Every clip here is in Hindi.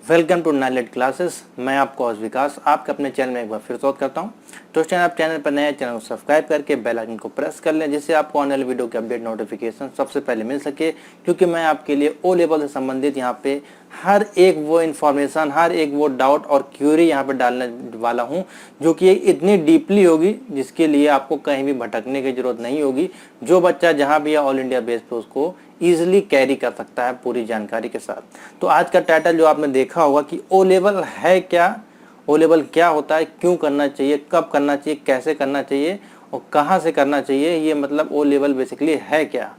Welcome to NIELIT classes. मैं आपको आज विकास आपके अपने चैनल में एक बार फिर स्वागत करता हूं। तो चैनल आप चैनल पर नए चैनल को सब्सक्राइब करके बेल आइकन को प्रेस कर लें, जिससे आपको आने वाले वीडियो के अपडेट नोटिफिकेशन सबसे पहले मिल सके। क्योंकि मैं आपके लिए ओ लेवल से संबंधित यहाँ पे हर एक वो इन्फॉर्मेशन, हर एक वो डाउट और क्यूरी यहाँ पे डालने वाला हूँ, जो कि इतनी डीपली होगी जिसके लिए आपको कहीं भी भटकने की जरूरत नहीं होगी। जो बच्चा जहाँ भी है ऑल इंडिया बेस पे उसको ईजिली कैरी कर सकता है पूरी जानकारी के साथ। तो आज का टाइटल जो आपने देखा होगा कि ओ लेवल है क्या, ओ लेवल क्या होता है, क्यों करना चाहिए, कब करना चाहिए, कैसे करना चाहिए और कहाँ से करना चाहिए, ये मतलब ओ लेवल बेसिकली है क्या।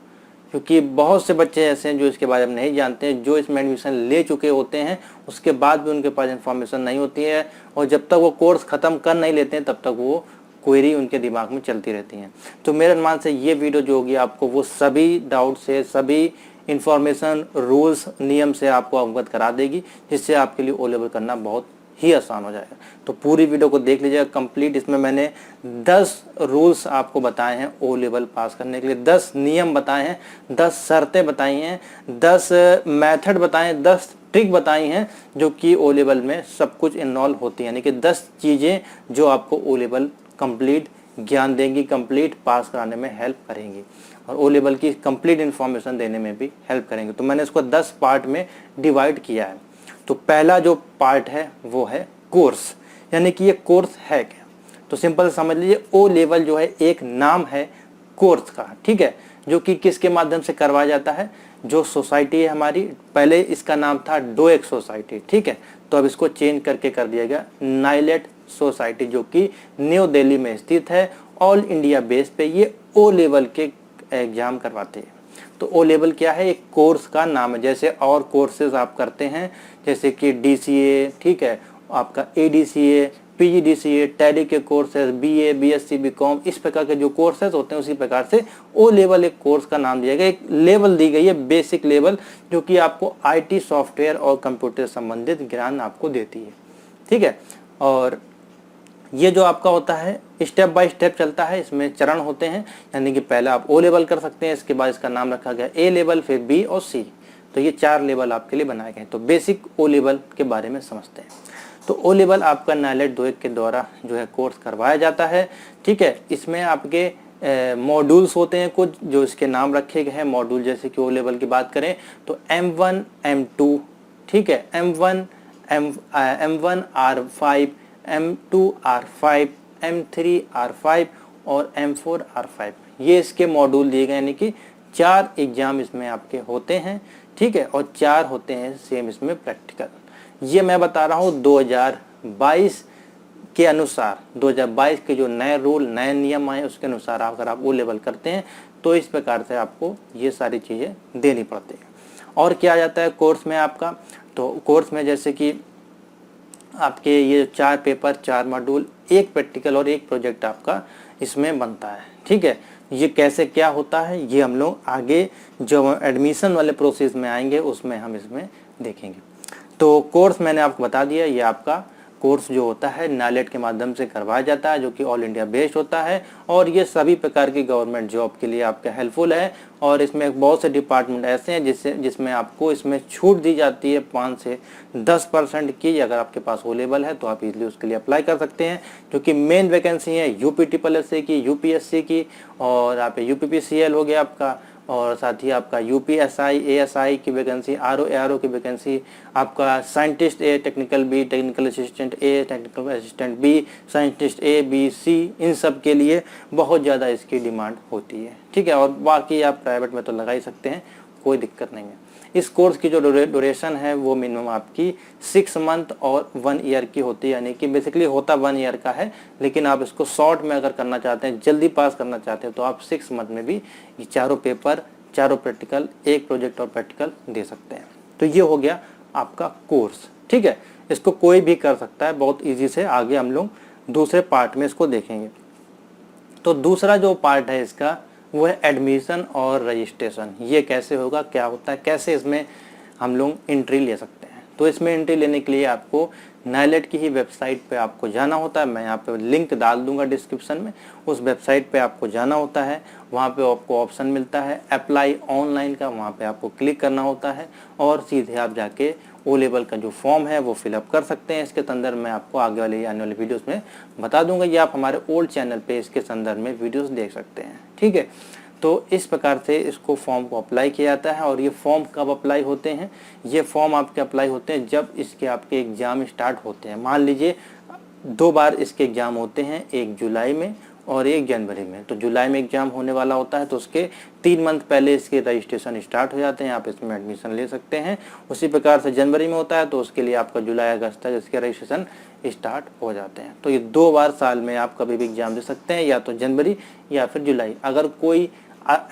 क्योंकि बहुत से बच्चे ऐसे हैं जो इसके बारे में नहीं जानते हैं, जो इसमें एडमिशन ले चुके होते हैं उसके बाद भी उनके पास इंफॉर्मेशन नहीं होती है, और जब तक वो कोर्स ख़त्म कर नहीं लेते हैं तब तक वो क्वेरी उनके दिमाग में चलती रहती हैं। तो मेरे अनुमान से ये वीडियो जो होगी आपको वो सभी डाउट से, सभी इंफॉर्मेशन, रूल्स, नियम से आपको अवगत करा देगी, जिससे आपके लिए ओ लेवल करना बहुत ही आसान हो जाएगा। तो पूरी वीडियो को देख लीजिएगा कंप्लीट। इसमें मैंने 10 रूल्स आपको बताए हैं ओ लेवल पास करने के लिए, 10 नियम बताए हैं, 10 शर्तें बताई हैं, 10 मेथड बताए हैं, 10 ट्रिक बताई हैं, जो कि ओ लेवल में सब कुछ इन्वॉल्व होती हैं। यानी कि 10 चीज़ें जो आपको ओ लेवल कंप्लीट ज्ञान देंगी, कंप्लीट पास कराने में हेल्प करेंगी और ओ लेवल की कंप्लीट इन्फॉर्मेशन देने में भी हेल्प करेंगे। तो मैंने इसको 10 पार्ट में डिवाइड किया है। तो पहला जो पार्ट है वो है कोर्स, यानी कि ये कोर्स है क्या। तो सिंपल समझ लीजिए, ओ लेवल जो है एक नाम है कोर्स का, ठीक है, जो कि किसके माध्यम से करवाया जाता है। जो सोसाइटी है हमारी, पहले इसका नाम था डोएक सोसाइटी, ठीक है, तो अब इसको चेंज करके कर दिया गया नाइलेट सोसाइटी, जो कि न्यू दिल्ली में स्थित है। ऑल इंडिया बेस पे ये ओ लेवल के एग्जाम करवाते हैं। तो ओ लेवल क्या है, एक कोर्स का नाम है। जैसे और कोर्सेज आप करते हैं, जैसे कि DCA, ठीक है, आपका ADCA, PGDCA, टैली के कोर्सेज, BA, BSc, BCom, इस प्रकार के जो कोर्सेज होते हैं, उसी प्रकार से ओ लेवल एक कोर्स का नाम दिया गया, एक लेवल दी गई है, बेसिक लेवल, जो कि आपको IT सॉफ्टवेयर और कंप्यूटर संबंधित ज्ञान आपको देती है, ठीक है। और ये जो आपका होता है स्टेप बाय स्टेप चलता है, इसमें चरण होते हैं। यानी कि पहले आप ओ लेवल कर सकते हैं, इसके बाद इसका नाम रखा गया A लेवल, फिर B और C। तो ये 4 लेवल आपके लिए बनाए गए। तो बेसिक ओ लेवल के बारे में समझते हैं। तो ओ लेवल आपका नाइलेट डोएक के द्वारा जो है कोर्स करवाया जाता है, ठीक है। इसमें आपके मॉड्यूल्स होते हैं कुछ, जो इसके नाम रखे गए हैं मॉड्यूल। जैसे कि ओ लेवल की बात करें तो M1, M2, ठीक है, M1 R5, M2 R5, M3 R5 और M4 R5, ये इसके मॉड्यूल दिए गए। यानी कि 4 एग्जाम इसमें आपके होते हैं, ठीक है, और 4 होते हैं सेम इसमें प्रैक्टिकल। ये मैं बता रहा हूँ 2022 के अनुसार, 2022 के जो नए रूल, नए नियम आए उसके अनुसार अगर आप ओ लेवल करते हैं तो इस प्रकार से आपको ये सारी चीज़ें देनी पड़ती हैं। और क्या आ जाता है कोर्स में आपका, तो कोर्स में जैसे कि आपके ये 4 पेपर, 4 मॉड्यूल, 1 प्रैक्टिकल और 1 प्रोजेक्ट आपका इसमें बनता है, ठीक है। ये कैसे क्या होता है ये हम लोग आगे जो एडमिशन वाले प्रोसेस में आएंगे उसमें हम इसमें देखेंगे। तो कोर्स मैंने आपको बता दिया, ये आपका कोर्स जो होता है नाइलेट के माध्यम से करवाया जाता है, जो कि ऑल इंडिया बेस्ड होता है, और ये सभी प्रकार की गवर्नमेंट जॉब के लिए आपका हेल्पफुल है। और इसमें बहुत से डिपार्टमेंट ऐसे हैं जिसमें आपको इसमें छूट दी जाती है 5 से 10% की। अगर आपके पास ओ लेवल है तो आप इजीली उसके लिए अप्लाई कर सकते हैं, जो कि मेन वैकेंसी है UPSSC की, UPSC की, और यहाँ पे UPPCL हो गया आपका, और साथ ही आपका UPSI, ASI की वैकेंसी, RO की वैकेंसी, आपका scientist A, technical B, technical assistant A, technical assistant B, scientist A, B, C, इन सब के लिए बहुत ज़्यादा इसकी डिमांड होती है, ठीक है। और बाकी आप प्राइवेट में तो लगा ही सकते हैं, कोई दिक्कत नहीं है। इस कोर्स की जो ड्यूरेशन है वो मिनिमम आपकी 6 मंथ और 1 ईयर की होती है। यानी कि बेसिकली होता 1 ईयर का है, लेकिन आप इसको शॉर्ट में अगर करना चाहते हैं, जल्दी पास करना चाहते हैं, तो आप 6 मंथ में भी ये 4 पेपर, 4 प्रैक्टिकल, 1 प्रोजेक्ट और प्रैक्टिकल दे सकते हैं। तो ये हो गया आपका कोर्स, ठीक है। इसको कोई भी कर सकता है बहुत ईजी से। आगे हम लोग दूसरे पार्ट में इसको देखेंगे। तो दूसरा जो पार्ट है इसका वो है एडमिशन और रजिस्ट्रेशन। ये कैसे होगा, क्या होता है, कैसे इसमें हम लोग एंट्री ले सकते हैं। तो इसमें एंट्री लेने के लिए आपको नाइलेट की ही वेबसाइट पे आपको जाना होता है। मैं यहाँ पे लिंक डाल दूंगा डिस्क्रिप्शन में, उस वेबसाइट पे आपको जाना होता है। वहाँ पे आपको ऑप्शन मिलता है अप्लाई ऑनलाइन का, वहाँ पे आपको क्लिक करना होता है और सीधे आप जाके ओ लेवल का जो फॉर्म है वो फिलअप कर सकते हैं। इसके संदर्भ में आपको आगे वाले आने वाले वीडियोस में बता दूंगा, या आप हमारे ओल्ड चैनल पे इसके संदर्भ में वीडियोस देख सकते हैं। ठीक है, तो इस प्रकार से इसको फॉर्म को अप्लाई किया जाता है। और ये फॉर्म कब अप्लाई होते हैं? ये फॉर्म आपके अप्लाई होते हैं जब इसके आपके एग्ज़ाम स्टार्ट होते हैं। मान लीजिए 2 बार इसके एग्ज़ाम होते हैं, 1 जुलाई में और 1 जनवरी में। तो जुलाई में एग्ज़ाम होने वाला होता है तो उसके 3 मंथ पहले इसके रजिस्ट्रेशन स्टार्ट हो जाते हैं, आप इसमें एडमिशन ले सकते हैं। उसी प्रकार से जनवरी में होता है तो उसके लिए आपका जुलाई अगस्त तक इसके रजिस्ट्रेशन स्टार्ट हो जाते हैं। तो ये 2 बार साल में आप कभी भी एग्ज़ाम दे सकते हैं, या तो जनवरी या फिर जुलाई। अगर कोई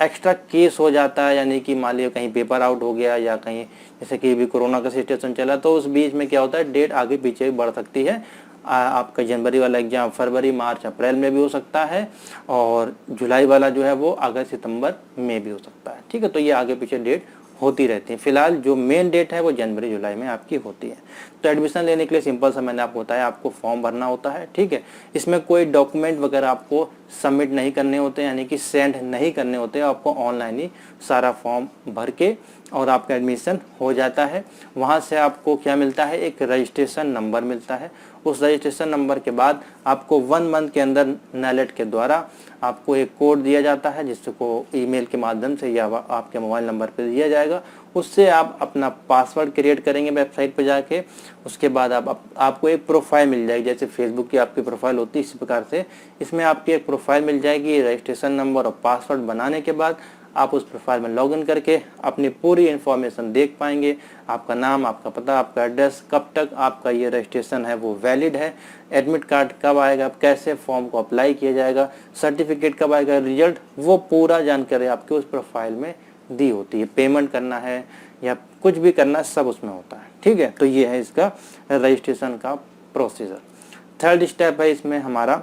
एक्स्ट्रा केस हो जाता है, यानी कि मान लीजिए कहीं पेपर आउट हो गया या कहीं जैसे कि अभी कोरोना का सिचुएशन चला, तो उस बीच में क्या होता है, डेट आगे पीछे बढ़ सकती है। आपका जनवरी वाला एग्ज़ाम फरवरी मार्च अप्रैल में भी हो सकता है, और जुलाई वाला जो है वो अगस्त सितंबर में भी हो सकता है। ठीक है, तो ये आगे पीछे डेट होती रहती है। फिलहाल जो मेन डेट है वो जनवरी जुलाई में आपकी होती है। तो एडमिशन लेने के लिए सिंपल सा मैंने आपको बताया, आपको फॉर्म भरना होता है। ठीक है, इसमें कोई डॉक्यूमेंट वगैरह आपको सबमिट नहीं करने होते, यानी कि सेंड नहीं करने होते, आपको ऑनलाइन ही सारा फॉर्म भर के और आपका एडमिशन हो जाता है। वहाँ से आपको क्या मिलता है, एक रजिस्ट्रेशन नंबर मिलता है। उस रजिस्ट्रेशन नंबर के बाद आपको 1 मंथ के अंदर NALED के द्वारा आपको एक कोड दिया जाता है, जिसको ईमेल के माध्यम से या आपके मोबाइल नंबर पर दिया जाएगा। उससे आप अपना पासवर्ड क्रिएट करेंगे वेबसाइट पर जाके। उसके बाद आपको एक प्रोफाइल मिल जाएगी, जैसे फेसबुक की आपकी प्रोफाइल होती है, इसी प्रकार से इसमें आपकी एक प्रोफाइल मिल जाएगी। रजिस्ट्रेशन नंबर और पासवर्ड बनाने के बाद आप उस प्रोफाइल में लॉगिन करके अपनी पूरी इन्फॉर्मेशन देख पाएंगे। आपका नाम, आपका पता, आपका एड्रेस, कब तक आपका ये रजिस्ट्रेशन है वो वैलिड है, एडमिट कार्ड कब आएगा, कैसे फॉर्म को अप्लाई किया जाएगा, सर्टिफिकेट कब आएगा, रिजल्ट, वो पूरा जानकारी आपके उस प्रोफाइल में दी होती है। पेमेंट करना है या कुछ भी करना है सब उसमें होता है। ठीक है, तो ये है इसका रजिस्ट्रेशन का प्रोसीजर। थर्ड स्टेप है इसमें हमारा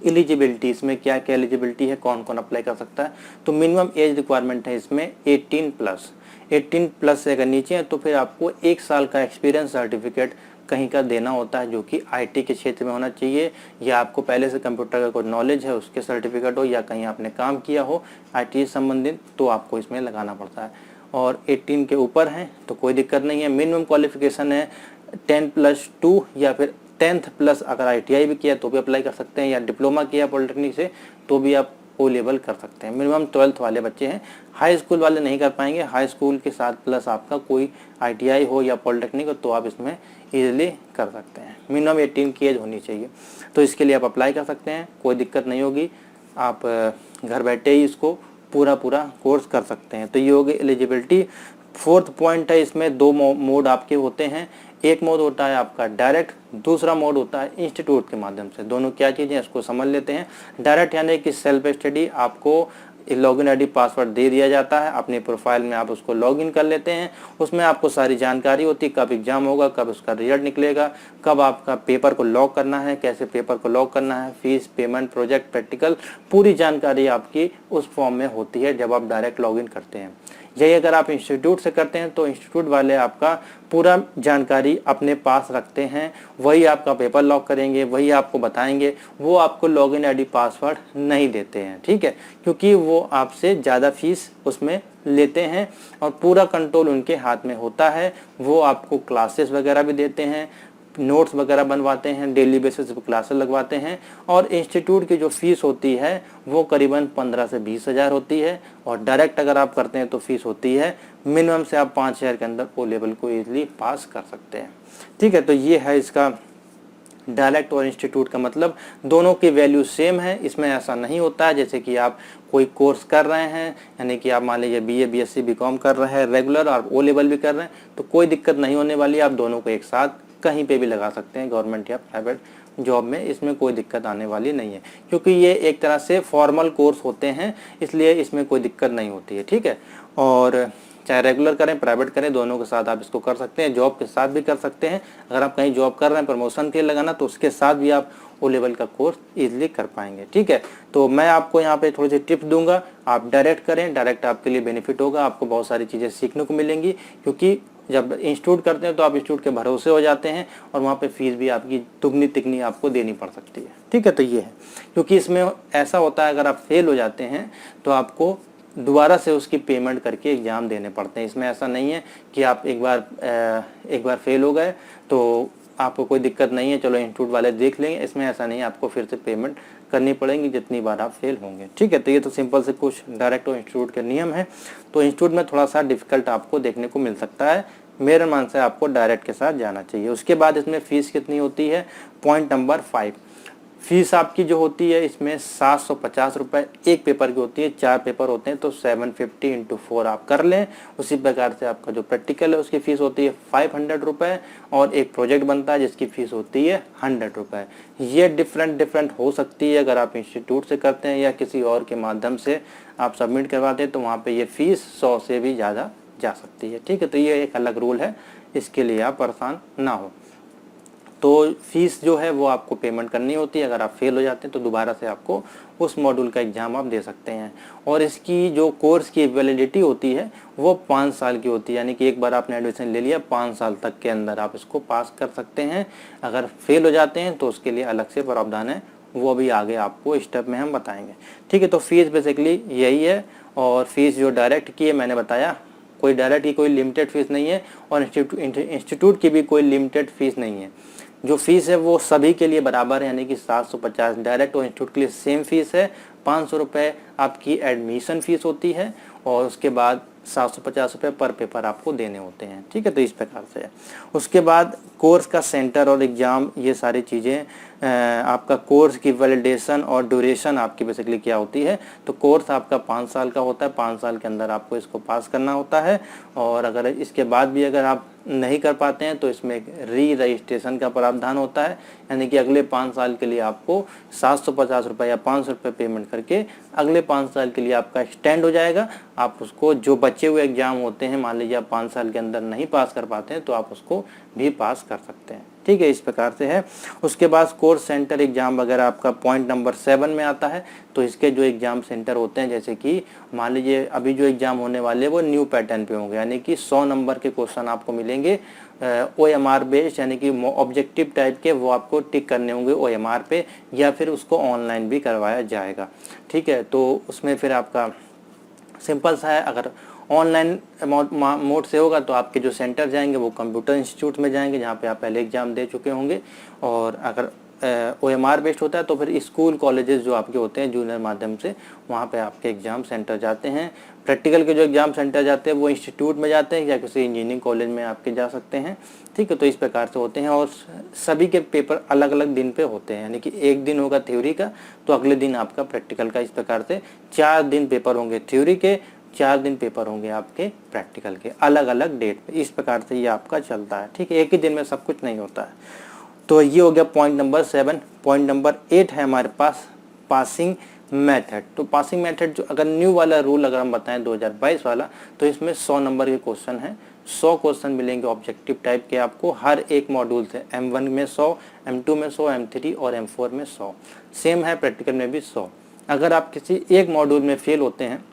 एलिजिबिलिटी। इसमें क्या क्या एलिजिबिलिटी है, कौन कौन अप्लाई कर सकता है। तो मिनिमम एज रिक्वायरमेंट है इसमें 18+। 18+ से अगर नीचे है तो फिर आपको 1 साल का एक्सपीरियंस सर्टिफिकेट कहीं का देना होता है, जो कि IT के क्षेत्र में होना चाहिए, या आपको पहले से कंप्यूटर का कोई नॉलेज है उसके सर्टिफिकेट हो, या कहीं आपने काम किया हो IT से संबंधित, तो आपको इसमें लगाना पड़ता है। और 18 के ऊपर हैं तो कोई दिक्कत नहीं है। मिनिमम क्वालिफिकेशन है 10+2 या फिर 10th+ अगर ITI भी किया तो भी अप्लाई कर सकते हैं, या डिप्लोमा किया पॉलिटेक्निक से तो भी आप O लेवल कर सकते हैं। मिनिमम 12th वाले बच्चे हैं, हाई स्कूल वाले नहीं कर पाएंगे। हाई स्कूल के साथ प्लस आपका कोई ITI हो या पॉलिटेक्निक हो तो आप इसमें ईजिली कर सकते हैं। मिनिमम 18 की एज होनी चाहिए, तो इसके लिए आप अप्लाई कर सकते हैं, कोई दिक्कत नहीं होगी। आप घर बैठे ही इसको पूरा कोर्स कर सकते हैं। तो ये हो गई एलिजिबिलिटी। 4th पॉइंट है, इसमें 2 मोड आपके होते हैं। एक मोड होता है आपका डायरेक्ट, दूसरा मोड होता है इंस्टीट्यूट के माध्यम से। दोनों क्या चीज़ें इसको समझ लेते हैं। डायरेक्ट यानी कि सेल्फ स्टडी, आपको लॉगिन ID पासवर्ड दे दिया जाता है, अपने प्रोफाइल में आप उसको लॉगिन कर लेते हैं। उसमें आपको सारी जानकारी होती है, कब एग्जाम होगा, कब उसका रिजल्ट निकलेगा, कब आपका पेपर को लॉक करना है, कैसे पेपर को लॉक करना है, फीस, पेमेंट, प्रोजेक्ट, प्रैक्टिकल, पूरी जानकारी आपकी उस फॉर्म में होती है जब आप डायरेक्ट लॉगिन करते हैं। यही अगर आप इंस्टीट्यूट से करते हैं तो इंस्टीट्यूट वाले आपका पूरा जानकारी अपने पास रखते हैं, वही आपका पेपर लॉक करेंगे, वही आपको बताएंगे। वो आपको लॉगिन ID पासवर्ड नहीं देते हैं, ठीक है, क्योंकि वो आपसे ज़्यादा फीस उसमें लेते हैं और पूरा कंट्रोल उनके हाथ में होता है। वो आपको क्लासेस वगैरह भी देते हैं, नोट्स वगैरह बनवाते हैं, डेली बेसिस पर क्लासेस लगवाते हैं। और इंस्टीट्यूट की जो फीस होती है वो करीबन 15 से 20 हज़ार होती है, और डायरेक्ट अगर आप करते हैं तो फीस होती है मिनिमम से आप 5 हज़ार के अंदर O लेवल को ईजिली पास कर सकते हैं। ठीक है, तो ये है इसका डायरेक्ट और इंस्टीट्यूट का मतलब। दोनों की वैल्यू सेम है, इसमें ऐसा नहीं होता है जैसे कि आप कोई कोर्स कर रहे हैं, यानी कि आप मान लीजिए BA BSc BCom कर रहे हैं रेगुलर और O लेवल भी कर रहे हैं, तो कोई दिक्कत नहीं होने वाली। आप दोनों को एक साथ कहीं पे भी लगा सकते हैं, गवर्नमेंट या प्राइवेट जॉब में, इसमें कोई दिक्कत आने वाली नहीं है, क्योंकि ये एक तरह से फॉर्मल कोर्स होते हैं, इसलिए इसमें कोई दिक्कत नहीं होती है। ठीक है, और चाहे रेगुलर करें प्राइवेट करें, दोनों के साथ आप इसको कर सकते हैं। जॉब के साथ भी कर सकते हैं, अगर आप कहीं जॉब कर रहे हैं प्रमोशन के लिए लगाना, तो उसके साथ भी आप O लेवल का कोर्स इजीली कर पाएंगे। ठीक है, तो मैं आपको यहाँ पे थोड़ी सी टिप्स दूंगा, आप डायरेक्ट करें, डायरेक्ट आपके लिए बेनिफिट होगा, आपको बहुत सारी चीज़ें सीखने को मिलेंगी। क्योंकि जब इंस्टीट्यूट करते हैं तो आप इंस्टीट्यूट के भरोसे हो जाते हैं, और वहाँ पे फीस भी आपकी दुगनी तिगनी आपको देनी पड़ सकती है। ठीक है, तो ये है, क्योंकि इसमें ऐसा होता है अगर आप फेल हो जाते हैं तो आपको दोबारा से उसकी पेमेंट करके एग्ज़ाम देने पड़ते हैं। इसमें ऐसा नहीं है कि आप एक बार फेल हो गए तो आपको कोई दिक्कत नहीं है, चलो इंस्टीट्यूट वाले देख लेंगे। इसमें ऐसा नहीं है, आपको फिर से पेमेंट करनी पड़ेगी जितनी बार आप फेल होंगे। ठीक है, तो ये तो सिंपल से कुछ डायरेक्ट इंस्टीट्यूट के नियम है। तो इंस्टीट्यूट में थोड़ा सा डिफिकल्ट आपको देखने को मिल सकता है, मेरे मान से आपको डायरेक्ट के साथ जाना चाहिए। उसके बाद इसमें फ़ीस कितनी होती है, पॉइंट नंबर 5, फीस आपकी जो होती है इसमें 750 रुपये एक पेपर की होती है। 4 पेपर होते हैं तो 750 × 4 आप कर लें। उसी प्रकार से आपका जो प्रैक्टिकल है उसकी फ़ीस होती है 500 रुपये, और एक प्रोजेक्ट बनता है जिसकी फ़ीस होती है 100 रुपये। ये डिफरेंट हो सकती है अगर आप इंस्टीट्यूट से करते हैं या किसी और के माध्यम से आप सबमिट करवाते हैं, तो वहाँ पर ये फ़ीस 100 से भी ज़्यादा जा सकती है। ठीक है, तो ये एक अलग रूल है, इसके लिए आप परेशान ना हो। तो फीस जो है वो आपको पेमेंट करनी होती है। अगर आप फेल हो जाते हैं तो दोबारा से आपको उस मॉड्यूल का एग्ज़ाम आप दे सकते हैं। और इसकी जो कोर्स की वैलिडिटी होती है वो 5 साल की होती है, यानी कि एक बार आपने एडमिशन ले लिया 5 साल तक के अंदर आप इसको पास कर सकते हैं। अगर फेल हो जाते हैं तो उसके लिए अलग से प्रावधान है, वो अभी आगे आपको स्टेप में हम बताएंगे। ठीक है, तो फीस बेसिकली यही है। और फीस जो डायरेक्ट की है मैंने बताया, कोई डायरेक्ट की कोई लिमिटेड फ़ीस नहीं है, और इंस्टीट्यूट की भी कोई लिमिटेड फ़ीस नहीं है। जो फीस है वो सभी के लिए बराबर है, यानी कि 750 डायरेक्ट और इंस्टीट्यूट के लिए सेम फीस है। 500 रुपये आपकी एडमिशन फ़ीस होती है, और उसके बाद 750 रुपये पर पेपर आपको देने होते हैं। ठीक है, तो इस प्रकार से है। उसके बाद कोर्स का सेंटर और एग्ज़ाम, ये सारी चीज़ें आपका कोर्स की वैलिडेशन और ड्यूरेशन आपकी बेसिकली क्या होती है। तो कोर्स आपका 5 साल का होता है, 5 साल के अंदर आपको इसको पास करना होता है। और अगर इसके बाद भी अगर आप नहीं कर पाते हैं तो इसमें री रजिस्ट्रेशन का प्रावधान होता है, यानी कि अगले 5 साल के लिए आपको 750 रुपये या 500 रुपये पेमेंट करके अगले 5 साल के लिए आपका एक्सटेंड हो जाएगा। आप उसको जो बचे हुए एग्ज़ाम होते हैं, मान लीजिए आप 5 साल के अंदर नहीं पास कर पाते हैं तो आप उसको भी पास कर सकते हैं। ठीक है, इस प्रकार से है। उसके बाद कोर्स सेंटर एग्ज़ाम वगैरह आपका पॉइंट नंबर 7 में आता है। तो इसके जो एग्ज़ाम सेंटर होते हैं, जैसे कि मान लीजिए अभी जो एग्ज़ाम होने वाले हैं वो न्यू पैटर्न पे होंगे, यानी कि 100 नंबर के क्वेश्चन आपको मिलेंगे OMR बेस्ड, यानी कि ऑब्जेक्टिव टाइप के, वो आपको टिक करने होंगे OMR पे, या फिर उसको ऑनलाइन भी करवाया जाएगा। ठीक है, तो उसमें फिर आपका सिंपल सा है, अगर ऑनलाइन मोड से होगा तो आपके जो सेंटर जाएंगे वो कंप्यूटर इंस्टीट्यूट में जाएंगे जहाँ पे आप पहले एग्ज़ाम दे चुके होंगे। और अगर OMR बेस्ड होता है तो फिर स्कूल कॉलेजेस जो आपके होते हैं जूनियर माध्यम से, वहाँ पे आपके एग्ज़ाम सेंटर जाते हैं। प्रैक्टिकल के जो एग्ज़ाम सेंटर जाते हैं वो इंस्टीट्यूट में जाते हैं या किसी इंजीनियरिंग कॉलेज में आपके जा सकते हैं। ठीक है, तो इस प्रकार से होते हैं। और सभी के पेपर अलग अलग दिन पे होते हैं, यानी कि एक दिन होगा थ्योरी का तो अगले दिन आपका प्रैक्टिकल का। इस प्रकार से 4 दिन पेपर होंगे थ्योरी के, 4 दिन पेपर होंगे आपके प्रैक्टिकल के, अलग अलग डेट पे। इस प्रकार से ये आपका चलता है। ठीक है, एक ही दिन में सब कुछ नहीं होता है। तो ये हो गया पॉइंट नंबर 7। पॉइंट नंबर 8 है हमारे पास पासिंग मेथड। तो पासिंग मेथड जो अगर न्यू वाला रूल अगर हम बताएं 2022 वाला, तो इसमें 100 नंबर के क्वेश्चन हैं। 100 क्वेश्चन मिलेंगे ऑब्जेक्टिव टाइप के आपको हर एक मॉड्यूल से। M1 में 100, M2 में 100, M3 और M4 में 100। सेम है प्रैक्टिकल में भी 100। अगर आप किसी एक मॉड्यूल में फेल होते हैं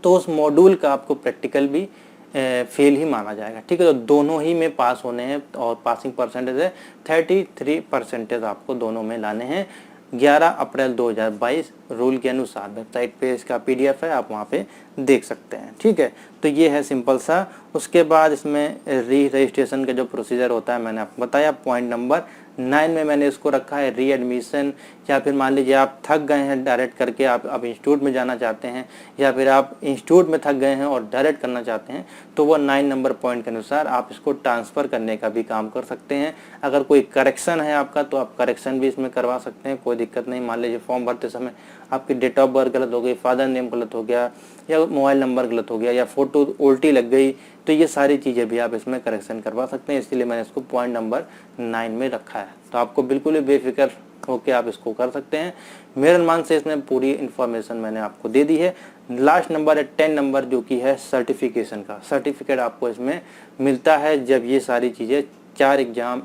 तो उस मॉड्यूल का आपको प्रैक्टिकल भी फेल ही माना जाएगा। ठीक है, तो दोनों ही में पास होने हैं, और पासिंग परसेंटेज है 33% आपको दोनों में लाने हैं। 11 अप्रैल 2022 रूल के अनुसार वेबसाइट पे इसका PDF है, आप वहाँ पे देख सकते हैं। ठीक है, तो ये है सिंपल सा। उसके बाद इसमें री रजिस्ट्रेशन का जो प्रोसीजर होता है मैंने आपको बताया। पॉइंट नंबर 9 में मैंने इसको रखा है री एडमिशन, या फिर मान लीजिए आप थक गए हैं डायरेक्ट करके, आप इंस्टीट्यूट में जाना चाहते हैं, या फिर आप इंस्टीट्यूट में थक गए हैं और डायरेक्ट करना चाहते हैं, तो वो 9 नंबर पॉइंट के अनुसार आप इसको ट्रांसफ़र करने का भी काम कर सकते हैं। अगर कोई करेक्शन है आपका तो आप करेक्शन भी इसमें करवा सकते हैं, कोई दिक्कत नहीं। मान लीजिए फॉर्म भरते समय आपकी डेट ऑफ बर्थ गलत हो गई, फादर नेम गलत हो गया, या मोबाइल नंबर गलत हो गया, या फ़ोटो उल्टी लग गई, तो ये सारी चीज़ें भी आप इसमें करेक्शन करवा सकते हैं। इसलिए मैंने इसको पॉइंट नंबर 9 में रखा है। तो आपको बिल्कुल ही बेफिक्र होकर आप इसको कर सकते हैं। मेरे अनुमान से इसमें पूरी इन्फॉर्मेशन मैंने आपको दे दी है। लास्ट नंबर है 10 नंबर, जो कि है सर्टिफिकेशन का। सर्टिफिकेट आपको इसमें मिलता है जब ये सारी चीज़ें 4 एग्ज़ाम,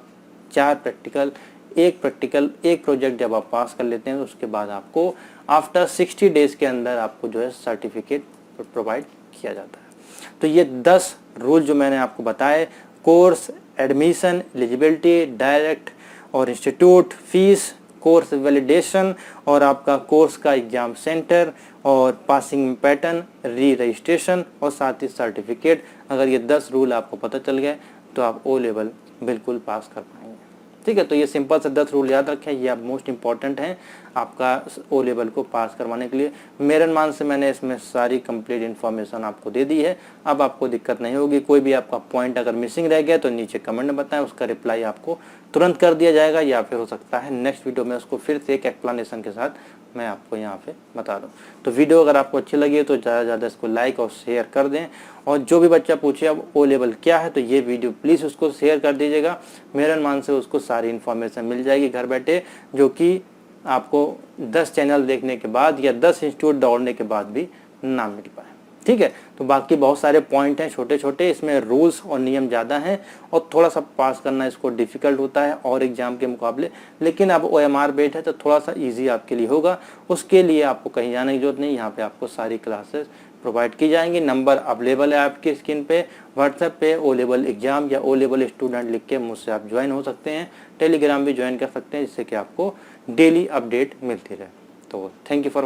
4 प्रैक्टिकल, एक प्रोजेक्ट जब आप पास कर लेते हैं तो उसके बाद आपको आफ्टर 60 डेज़ के अंदर आपको जो है सर्टिफिकेट प्रोवाइड किया जाता है। तो ये 10 रूल जो मैंने आपको बताए, कोर्स, एडमिशन, एलिजिबिलिटी, डायरेक्ट और इंस्टीट्यूट, फीस, कोर्स वैलिडेशन और आपका कोर्स का एग्ज़ाम सेंटर और पासिंग पैटर्न, री रजिस्ट्रेशन और साथ ही सर्टिफिकेट। अगर ये 10 रूल आपको पता चल गए तो आप ओ लेवल बिल्कुल पास कर पाएंगे। ठीक है, तो ये सिंपल से 10 रूल याद रखें, ये आप मोस्ट इंपॉर्टेंट हैं आपका ओ लेवल को पास करवाने के लिए। मेरे अनुमान से मैंने इसमें सारी कंप्लीट इन्फॉर्मेशन आपको दे दी है, अब आपको दिक्कत नहीं होगी। कोई भी आपका पॉइंट अगर मिसिंग रह गया तो नीचे कमेंट में बताएं, उसका रिप्लाई आपको तुरंत कर दिया जाएगा, या फिर हो सकता है नेक्स्ट वीडियो में उसको फिर से एक एक्सप्लेनेशन के साथ मैं आपको यहाँ पे बता दूँ। तो वीडियो अगर आपको अच्छी लगी है तो ज़्यादा से ज़्यादा इसको लाइक और शेयर कर दें, और जो भी बच्चा पूछे अब ओ लेवल क्या है तो ये वीडियो प्लीज़ उसको शेयर कर दीजिएगा। मेरे अनुमान से उसको सारी इन्फॉर्मेशन मिल जाएगी घर बैठे, जो कि आपको 10 चैनल देखने के बाद या 10 इंस्टीट्यूट दौड़ने के बाद भी ना मिल पाए। ठीक है, तो बाकी बहुत सारे पॉइंट हैं छोटे छोटे, इसमें रूल्स और नियम ज़्यादा हैं और थोड़ा सा पास करना इसको डिफ़िकल्ट होता है और एग्ज़ाम के मुकाबले, लेकिन अब OMR बेट है तो थोड़ा सा इजी आपके लिए होगा। उसके लिए आपको कहीं जाने की जरूरत नहीं, यहाँ पे आपको सारी क्लासेस प्रोवाइड की जाएंगी। नंबर अवेलेबल है आपकी स्क्रीन पे, व्हाट्सएप पे ओ लेवल एग्ज़ाम या ओ लेवल स्टूडेंट लिख के मुझसे आप ज्वाइन हो सकते हैं। टेलीग्राम भी ज्वाइन कर सकते हैं, जिससे कि आपको डेली अपडेट मिलती रहे। तो थैंक यू फॉर